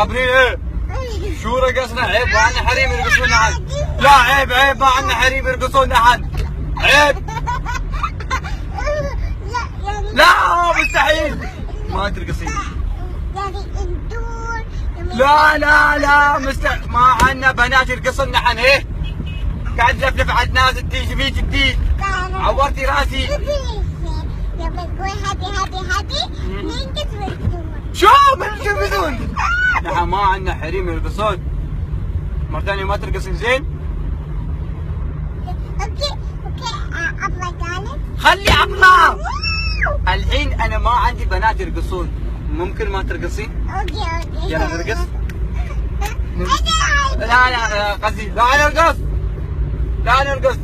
خبرين ايه؟ شو رقصنا؟ عيب، ما عندنا حريم يرقصون احد. لا عيب عيب، ما عندنا حريم يرقصون احد. عيب. لا مستحيل. ما ترقصين. لا لا لا ما عندنا بنات يرقصن نحن. ايه قاعد لفلف على الناس تيجي فيك تدي. عورتي راسي. شو من التلفزيون؟ نحن ما عندنا حريم يرقصون. مرة ثانية ما ترقصين زين؟ اوكي اطلع ثالث. خلي اطلع. الحين انا ما عندي بنات يرقصون، ممكن ما ترقصين؟ اوكي يلا نرقص. لا لا قصدي لا نرقص. لا نرقص.